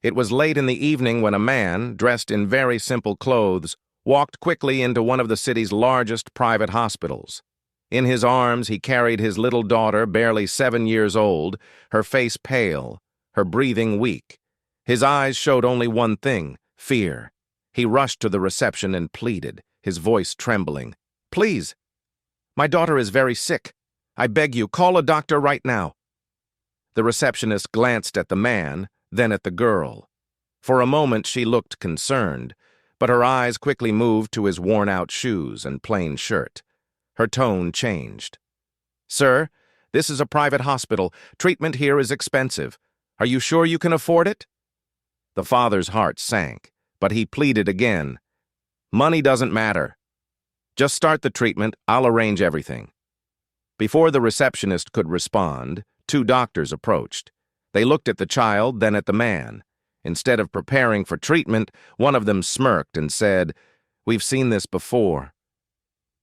It was late in the evening when a man, dressed in very simple clothes, walked quickly into one of the city's largest private hospitals. In his arms, he carried his little daughter, barely 7 years old, her face pale, her breathing weak. His eyes showed only one thing: fear. He rushed to the reception and pleaded, his voice trembling. "Please, my daughter is very sick. I beg you, call a doctor right now." The receptionist glanced at the man, then at the girl. For a moment she looked concerned, but her eyes quickly moved to his worn-out shoes and plain shirt. Her tone changed. "Sir, this is a private hospital. Treatment here is expensive. Are you sure you can afford it?" The father's heart sank, but he pleaded again. "Money doesn't matter. Just start the treatment. I'll arrange everything." Before the receptionist could respond, 2 doctors approached. They looked at the child, then at the man. Instead of preparing for treatment, one of them smirked and said, "We've seen this before.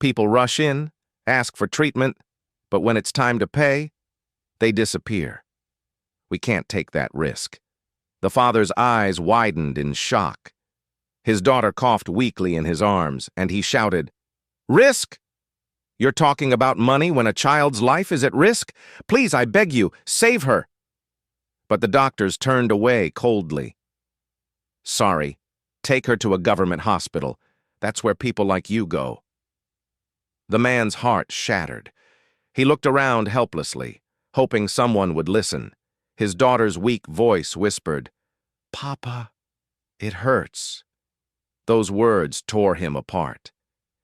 People rush in, ask for treatment, but when it's time to pay, they disappear. We can't take that risk." The father's eyes widened in shock. His daughter coughed weakly in his arms, and he shouted, "Risk? You're talking about money when a child's life is at risk? Please, I beg you, save her." But the doctors turned away coldly. "Sorry, take her to a government hospital. That's where people like you go." The man's heart shattered. He looked around helplessly, hoping someone would listen. His daughter's weak voice whispered, "Papa, it hurts." Those words tore him apart.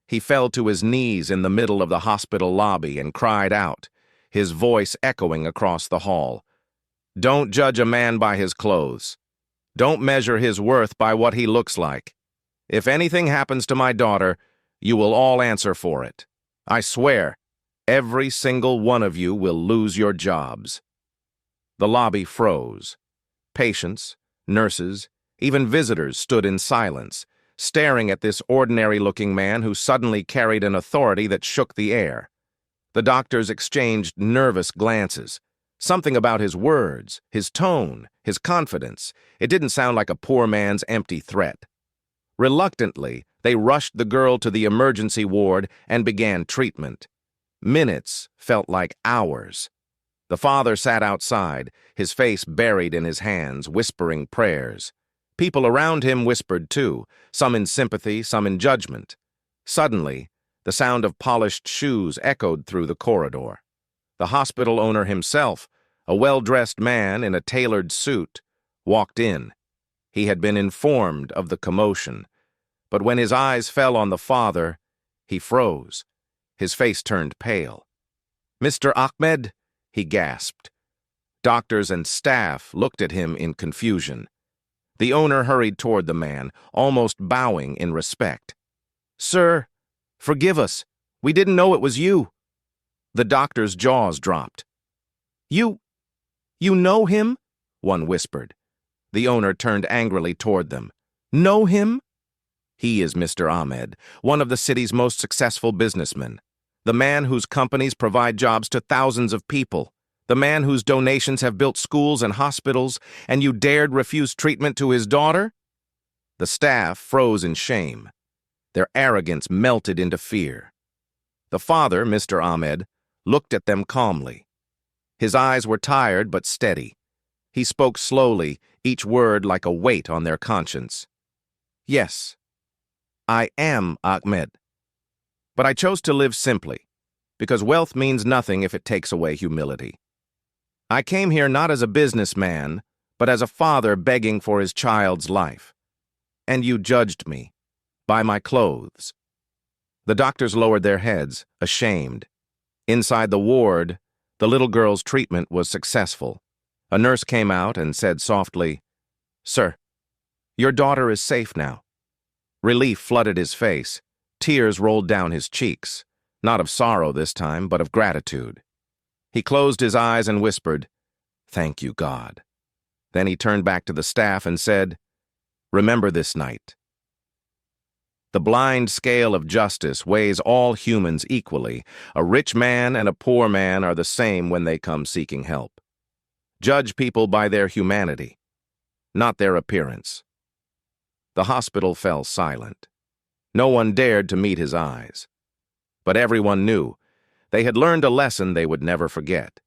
He fell to his knees in the middle of the hospital lobby and cried out, his voice echoing across the hall. "Don't judge a man by his clothes. Don't measure his worth by what he looks like. If anything happens to my daughter, you will all answer for it. I swear, every single one of you will lose your jobs." The lobby froze. Patients, nurses, even visitors stood in silence, staring at this ordinary-looking man who suddenly carried an authority that shook the air. The doctors exchanged nervous glances. Something about his words, his tone, his confidence. It didn't sound like a poor man's empty threat. Reluctantly, they rushed the girl to the emergency ward and began treatment. Minutes felt like hours. The father sat outside, his face buried in his hands, whispering prayers. People around him whispered too, some in sympathy, some in judgment. Suddenly, the sound of polished shoes echoed through the corridor. The hospital owner himself, a well-dressed man in a tailored suit, walked in. He had been informed of the commotion, but when his eyes fell on the father, he froze. His face turned pale. "Mr. Ahmed," he gasped. Doctors and staff looked at him in confusion. The owner hurried toward the man, almost bowing in respect. "Sir, forgive us. We didn't know it was you." The doctor's jaws dropped. You know him?" one whispered. The owner turned angrily toward them. "Know him?" "He is Mr. Ahmed, one of the city's most successful businessmen. The man whose companies provide jobs to thousands of people. The man whose donations have built schools and hospitals, and you dared refuse treatment to his daughter?" The staff froze in shame. Their arrogance melted into fear. The father, Mr. Ahmed, looked at them calmly. His eyes were tired but steady. He spoke slowly, each word like a weight on their conscience. "Yes, I am Ahmed. But I chose to live simply, because wealth means nothing if it takes away humility. I came here not as a businessman, but as a father begging for his child's life. And you judged me by my clothes." The doctors lowered their heads, ashamed. Inside the ward, the little girl's treatment was successful. A nurse came out and said softly, "Sir, your daughter is safe now." Relief flooded his face. Tears rolled down his cheeks, not of sorrow this time, but of gratitude. He closed his eyes and whispered, "Thank you, God." Then he turned back to the staff and said, "Remember this night. The blind scale of justice weighs all humans equally. A rich man and a poor man are the same when they come seeking help. Judge people by their humanity. not their appearance. The hospital fell silent. No one dared to meet his eyes. But everyone knew they had learned a lesson they would never forget.